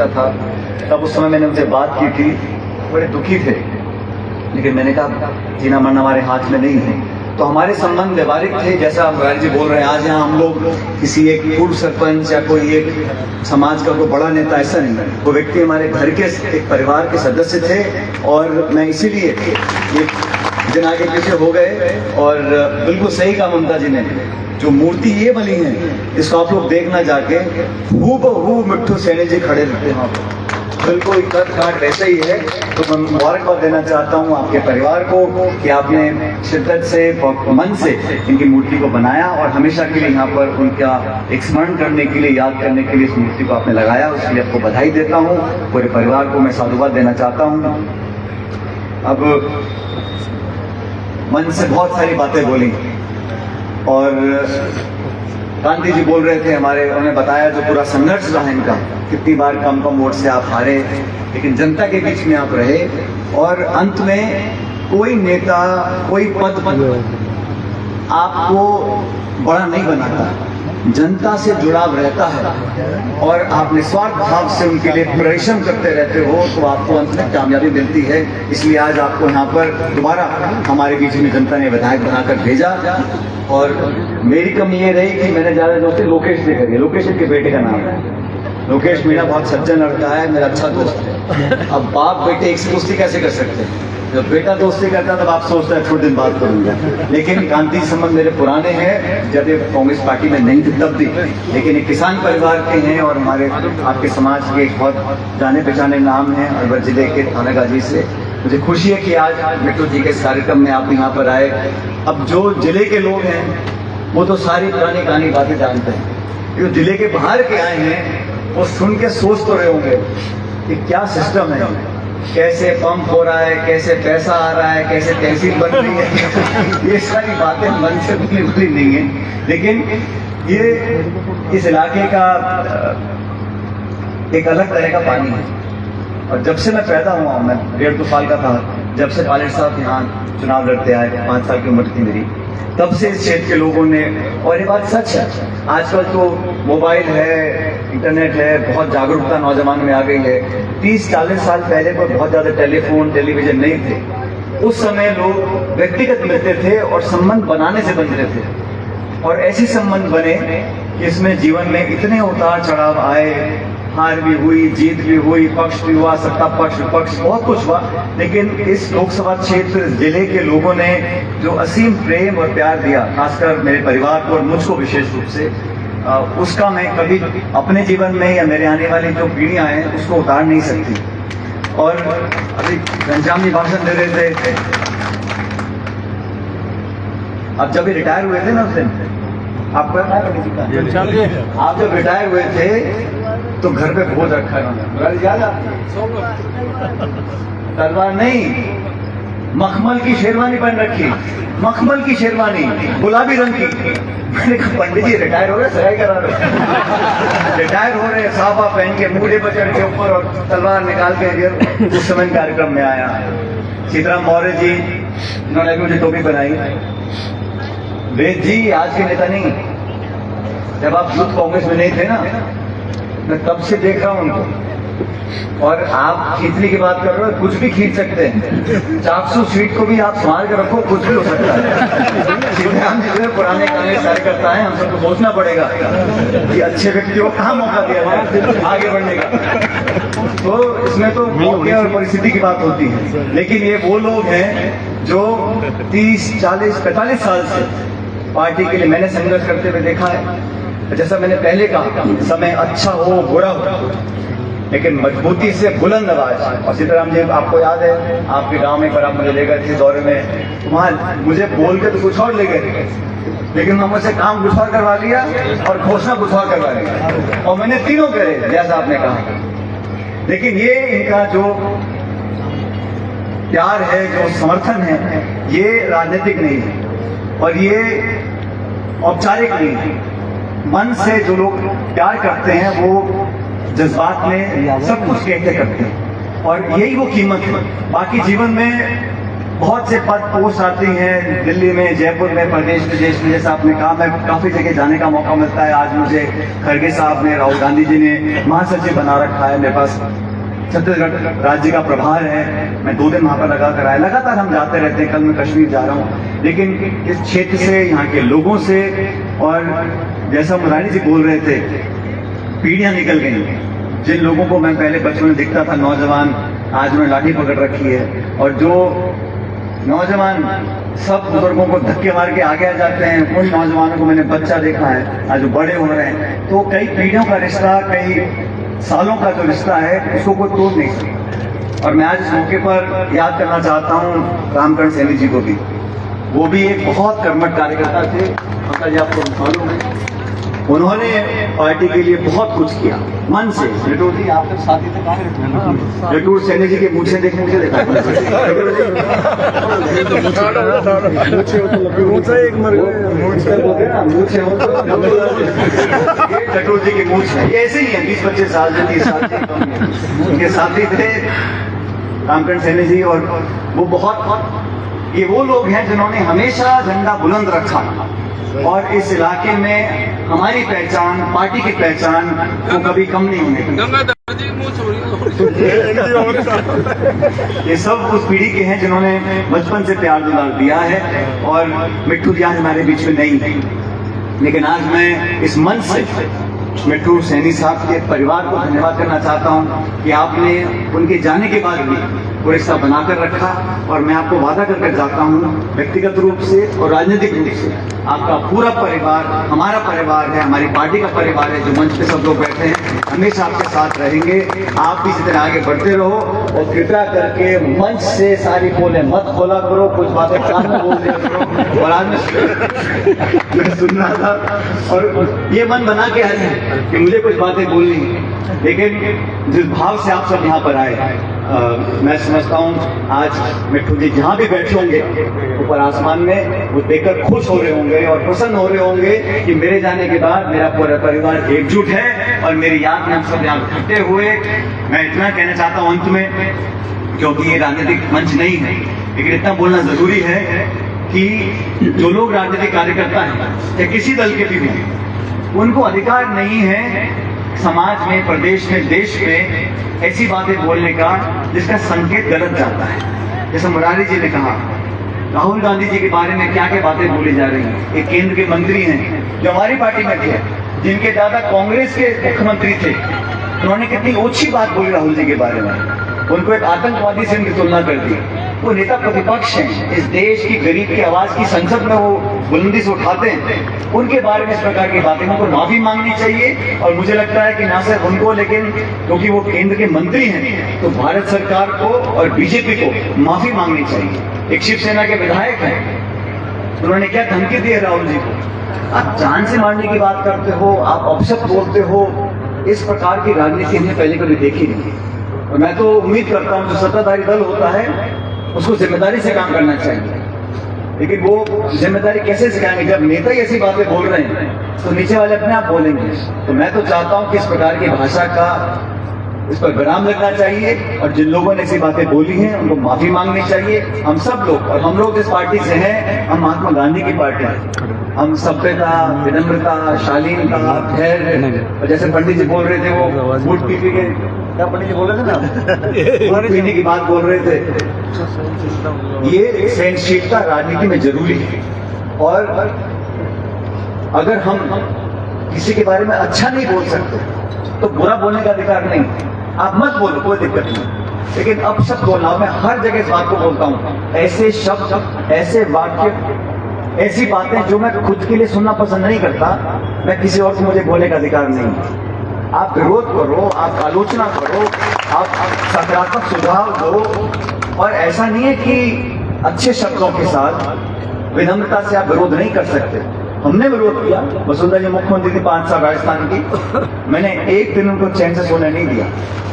था, तब उस समय मैंने उनसे बात की थी, बड़े दुखी थे, लेकिन मैंने कहा जीना मरना हमारे हाथ में नहीं है। तो हमारे संबंध व्यवहारिक थे, जैसा मुरारी जी बोल रहे हैं। आज यहाँ हम लोग किसी एक पूर्व सरपंच या कोई एक समाज का कोई बड़ा नेता, ऐसा नहीं है। वो व्यक्ति हमारे घर के एक परिवार के सदस्य थे, और मैं इसीलिए ये दिन आगे पीछे हो गए। और बिल्कुल सही कहा ममता जी ने, जो मूर्ति ये बनी है इसको आप लोग देखना जाके, हूबहू मिट्ठू सैनी जी खड़े रहते हैं वहाँ पर, बिल्कुल कद काट वैसे ही है। तो मैं मुबारकबाद देना चाहता हूँ आपके परिवार को कि आपने शिद्दत से, मन से इनकी मूर्ति को बनाया, और हमेशा के लिए यहाँ पर उनका एक स्मरण करने के लिए, याद करने के लिए इस मूर्ति को आपने लगाया। उसके लिए आपको बधाई देता हूँ। पूरे परिवार को मैं साधुवाद देना चाहता हूँ। अब मन से बहुत सारी बातें बोली, और गांधी जी बोल रहे थे हमारे, उन्होंने बताया जो पूरा संघर्ष रहा इनका, कितनी बार कम वोट से आप हारे, लेकिन जनता के बीच में आप रहे, और अंत में कोई नेता, कोई पद आपको बड़ा नहीं बनाता, जनता से जुड़ाव रहता है, और आप निस्वार्थ भाव से उनके लिए परिश्रम करते रहते हो, तो आपको अंत में कामयाबी मिलती है। इसलिए आज आपको यहाँ पर दोबारा हमारे बीच में जनता ने विधायक बनाकर भेजा। और मेरी कमी ये रही कि मैंने ज्यादा दोस्ती लोकेश से करी। लोकेश के बेटे का नाम है लोकेश, मेरा बहुत सज्जन लड़का है, मेरा अच्छा दोस्त है। अब बाप बेटे एक से दोस्ती कैसे कर सकते हैं? जब बेटा दोस्ती करता है तब आप सोचते हैं थोड़े दिन बात करूंगा, लेकिन गांधी संबंध मेरे पुराने हैं, जब ये कांग्रेस पार्टी में नहीं थे तब भी, लेकिन एक किसान परिवार के हैं, और हमारे आपके समाज के एक बहुत जाने पहचाने नाम है अलवर जिले के थानागाजी से। मुझे खुशी है कि आज मिट्टू जी के इस कार्यक्रम में आप यहाँ पर आए। अब जो जिले के लोग हैं वो तो सारी पुरानी कहानी बातें जानते हैं, जो जिले के बाहर के आए हैं वो सुन के सोच तो रहे होंगे कि क्या सिस्टम है, कैसे पंप हो रहा है, कैसे पैसा आ रहा है, कैसे तहसील बन रही है। ये सारी बातें मन से बिल्कुल नहीं है, लेकिन ये इस इलाके का एक अलग तरह का पानी है। और जब से मैं पैदा हुआ हूँ, मैं 1.5-2 साल का था जब से पायलट साहब यहाँ चुनाव लड़ते आए, 5 साल की उम्र थी मेरी, तब से इस क्षेत्र के लोगों ने, और ये बात सच है, आजकल तो मोबाइल है, इंटरनेट है, बहुत जागरूकता नौजवान में आ गई है। 30-40 साल पहले कोई बहुत ज्यादा टेलीफोन टेलीविजन नहीं थे। उस समय लोग व्यक्तिगत मिलते थे और संबंध बनाने से बनते थे, और ऐसे संबंध बने कि इसमें जीवन में इतने उतार चढ़ाव आए, हार भी हुई, जीत भी हुई, पक्ष भी हुआ, सत्ता पक्ष विपक्ष बहुत कुछ हुआ, लेकिन इस लोकसभा क्षेत्र जिले के लोगों ने जो असीम प्रेम और प्यार दिया, खासकर मेरे परिवार को और मुझको विशेष रूप से, उसका मैं कभी अपने जीवन में या मेरे आने वाली जो पीढ़ियां हैं उसको उतार नहीं सकती। और अभी घनश्याम जी भाषण दे रहे थे, अब जब रिटायर हुए थे ना उस दिन, आप जब रिटायर हुए थे तो घर पे भोज रखा है, याद आपको? तलवार नहीं, मखमल की शेरवानी पहन रखी, मखमल की शेरवानी गुलाबी रंग की। मैंने कहा पंडित जी रिटायर हो रहे, सगाई करा रहे, रिटायर हो रहे, साफा पहन के, मूढ़े पर चढ़ के ऊपर और तलवार निकाल के उस समय कार्यक्रम में आया। सीताराम मौर्य जी, इन्होंने मुझे टोपी बनाई। वेद जी आज के नेता नहीं, जब आप यूथ कांग्रेस में नहीं थे ना, मैं तब से देख रहा हूं उनको। और आप खींचने की बात कर रहे हो, कुछ भी खींच सकते हैं। 400 सीट को भी आप संभाल कर रखो, कुछ भी हो सकता है। सीताराम जी जो पुराने कांग्रेस कार्यकर्ता है, हम सबको सोचना पड़ेगा कि अच्छे व्यक्तियों को कहाँ मौका दिया जाए आगे बढ़ने का। तो इसमें तो मौके और परिस्थिति की बात होती है, लेकिन ये वो लोग हैं जो 30, 40, 45 साल से पार्टी के लिए मैंने संघर्ष करते हुए देखा है। जैसा मैंने पहले कहा, समय अच्छा हो बुरा हो, लेकिन मजबूती से बुलंद आवाज। और सीताराम जी आपको याद है, आपके गांव में पर आप मुझे ले गए थे दौरे में, वहां मुझे बोल के तो कुछ और ले गए, लेकिन मैं मुझसे काम कुछ और करवा लिया और घोषणा कुछ और करवा लिया, और मैंने तीनों करे जैसा आपने कहा। लेकिन ये इनका जो प्यार है, जो समर्थन है, ये राजनीतिक नहीं है और ये औपचारिक नहीं है। मन से जो लोग प्यार करते हैं वो जज्बात में सब कुछ कहते करते हैं, और यही वो कीमत है। बाकी जीवन में बहुत से पद पोस्ट आती हैं दिल्ली में, जयपुर में, प्रदेश विदेश में, जैसा आपने कहा मैं काफी जगह जाने का मौका मिलता है। आज मुझे खड़गे साहब ने, राहुल गांधी जी ने महासचिव बना रखा है। मेरे पास छत्तीसगढ़ राज्य का प्रभार है, मैं 2 दिन वहां पर लगा कर आया। लगातार हम जाते रहते हैं, कल मैं कश्मीर जा रहा हूँ। लेकिन इस क्षेत्र से, यहाँ के लोगों से, और जैसा मुरारी जी बोल रहे थे, पीढ़ियां निकल गई। जिन लोगों को मैं पहले बचपन में दिखता था नौजवान, आज उन्होंने लाठी पकड़ रखी है। और जो नौजवान सब बुजुर्गों को धक्के मार के आगे आ जाते हैं, उन नौजवानों को मैंने बच्चा देखा है, आज वो बड़े हो रहे हैं। तो कई पीढ़ियों का रिश्ता, कई सालों का जो रिश्ता है, उसको कोई तोड़ नहीं सकता। और मैं आज इस मौके पर याद करना चाहता हूँ रामकरण सैनी जी को भी। वो भी एक बहुत कर्मठ कार्यकर्ता थे, अंकल जी आपको मालूम है। उन्होंने पार्टी के लिए बहुत कुछ किया मन से। जटूर जी आपके साथी थे, कहाँ जटूर सैनी जी के मूछें देखने मुझे देखा जटूर जी की मूछ है, ऐसे ही है, 20-25 साल से, 30 साल से उनके साथी थे रामकरण सैनी जी। और वो बहुत, ये वो लोग हैं जिन्होंने हमेशा झंडा बुलंद रखा और इस इलाके में हमारी पहचान, पार्टी की पहचान वो कभी कम नहीं होने। ये सब उस पीढ़ी के हैं जिन्होंने बचपन से प्यार दुलार दिया है। और मिट्ठू जी आज हमारे बीच में नहीं है, लेकिन आज मैं इस मंच से मिट्ठू सैनी साहब के परिवार को धन्यवाद करना चाहता हूं कि आपने उनके जाने के बाद भी वो रिश्ता बनाकर रखा। और मैं आपको वादा करके जाता हूं व्यक्तिगत रूप से और राजनीतिक रूप से, आपका पूरा परिवार हमारा परिवार है, हमारी पार्टी का परिवार है। जो मंच पे सब लोग बैठे हैं हमेशा आपके साथ रहेंगे। आप भी इसी तरह आगे बढ़ते रहो और कृपया करके मंच से सारी बोले मत खोला करो, कुछ बातें कान में बोल दिया करो। और आज मैं सुन रहा था और ये मन बना के आए कि मुझे कुछ बातें बोलनी, लेकिन जिस भाव से आप सब यहाँ पर आए, मैं समझता हूँ आज मिट्ठू जी जहाँ भी बैठे होंगे ऊपर आसमान में, वो देखकर खुश हो रहे होंगे और प्रसन्न हो रहे होंगे कि मेरे जाने के बाद मेरा पूरा परिवार एकजुट है और मेरी याद में हम सब यहाँ इकट्ठे हुए। मैं इतना कहना चाहता हूँ अंत में, क्योंकि ये राजनीतिक मंच नहीं है, लेकिन इतना बोलना जरूरी है कि जो लोग राजनीतिक कार्यकर्ता हैं या किसी दल के भी हों, उनको अधिकार नहीं है समाज में, प्रदेश में, देश में ऐसी बातें बोलने का जिसका संकेत गलत जाता है। जैसे मुरारी जी ने कहा, राहुल गांधी जी के बारे में क्या क्या बातें बोली जा रही हैं। एक केंद्र के मंत्री हैं जो हमारी पार्टी में थे, जिनके दादा कांग्रेस के मुख्यमंत्री थे, उन्होंने कितनी ओछी बात बोली राहुल जी के बारे में, उनको एक आतंकवादी से उनकी तुलना कर दी। वो नेता प्रतिपक्ष हैं, इस देश की गरीब की आवाज की संसद में वो बुलंदी से उठाते हैं। उनके बारे में इस प्रकार की बातें, उनको माफी मांगनी चाहिए। और मुझे लगता है कि ना सिर्फ उनको, लेकिन क्योंकि वो केंद्र के मंत्री हैं, तो भारत सरकार को और बीजेपी को माफी मांगनी चाहिए। एक शिवसेना के विधायक हैं, उन्होंने क्या धमकी दी है राहुल जी को, आप जान से मारने की बात करते हो, आप अपशब्द बोलते हो। इस प्रकार की राजनीति हमने पहले कभी देखी नहीं। और मैं तो उम्मीद करता हूं जो सत्ताधारी दल होता है उसको जिम्मेदारी से काम करना चाहिए, लेकिन वो जिम्मेदारी कैसे सिखाएंगे जब नेता ही ऐसी बातें बोल रहे हैं, तो नीचे वाले अपने आप बोलेंगे। तो मैं तो चाहता हूं कि इस प्रकार की भाषा का, इस पर विराम लगना चाहिए और जिन लोगों ने ऐसी बातें बोली हैं उनको माफी मांगनी चाहिए। हम सब लोग, और हम लोग इस पार्टी से हैं, हम महात्मा गांधी की पार्टी है। हम सभ्यता, विनम्रता, शालीनता, धैर्य, और जैसे पंडित जी बोल रहे थे वो बूट पीपी के, क्या पंडित जी बोल रहे थे ना, बूट पीने की बात बोल रहे थे। ये सहनशीलता राजनीति में जरूरी है। और अगर हम किसी के बारे में अच्छा नहीं बोल सकते तो बुरा बोलने का अधिकार नहीं। आप मत बोलो, कोई दिक्कत नहीं, लेकिन अब शब्द बोलना, मैं हर जगह इस बात को बोलता हूं, ऐसे शब्द, ऐसे वाक्य, ऐसी बातें जो मैं खुद के लिए सुनना पसंद नहीं करता, मैं किसी और से, मुझे बोलने का अधिकार नहीं। आप विरोध करो, आप आलोचना करो, आप सकारात्मक सुझाव दो। और ऐसा नहीं है कि अच्छे शब्दों के साथ विनम्रता से आप विरोध नहीं कर सकते। हमने विरोध किया, वसुंधरा जी मुख्यमंत्री थी 5 साल राजस्थान की, मैंने एक दिन उनको चैन से सोने नहीं दिया,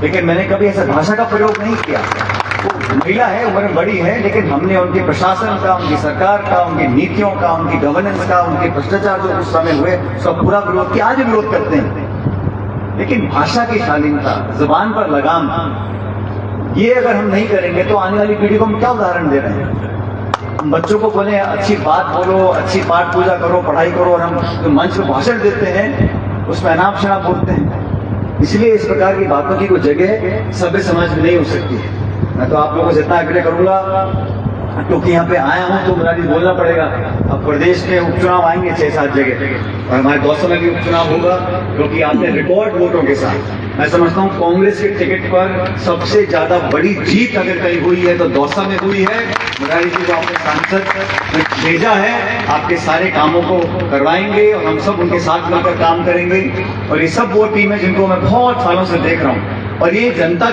लेकिन मैंने कभी ऐसा भाषा का प्रयोग नहीं किया। वो महिला है, उम्र में बड़ी है, लेकिन हमने उनके प्रशासन का, उनकी सरकार का, उनकी नीतियों का, उनकी गवर्नेंस का, उनके भ्रष्टाचार जो उस समय हुए, सब पूरा विरोध किया, आज विरोध करते हैं। लेकिन भाषा की शालीनता, जुबान पर लगाम, ये अगर हम नहीं करेंगे तो आने वाली पीढ़ी को हम क्या उदाहरण दे रहे हैं? हम बच्चों को बोले अच्छी बात बोलो, अच्छी पाठ पूजा करो, पढ़ाई करो, और हम जो मंच पर भाषण देते हैं उसमें अनाप शनाप बोलते हैं। इसलिए इस प्रकार की बातों की कोई जगह सभ्य समाज में नहीं हो सकती है। मैं तो आप लोगों से इतना आग्रह करूंगा, क्योंकि यहाँ पे आया हूँ तो मुझे बोलना पड़ेगा। अब प्रदेश में उपचुनाव आएंगे 6-7 जगह, और हमारे दौसा में भी उपचुनाव होगा, क्योंकि आपने रिकॉर्ड वोटों के साथ, मैं समझता हूँ कांग्रेस के टिकट पर सबसे ज्यादा बड़ी जीत अगर कहीं हुई है तो दौसा में हुई है। मुरारी जी को आपने सांसद भेजा है, आपके सारे कामों को करवाएंगे और हम सब उनके साथ मिलकर काम करेंगे। और ये सब वो टीम है जिनको मैं बहुत सालों से देख रहा हूँ, और ये जनता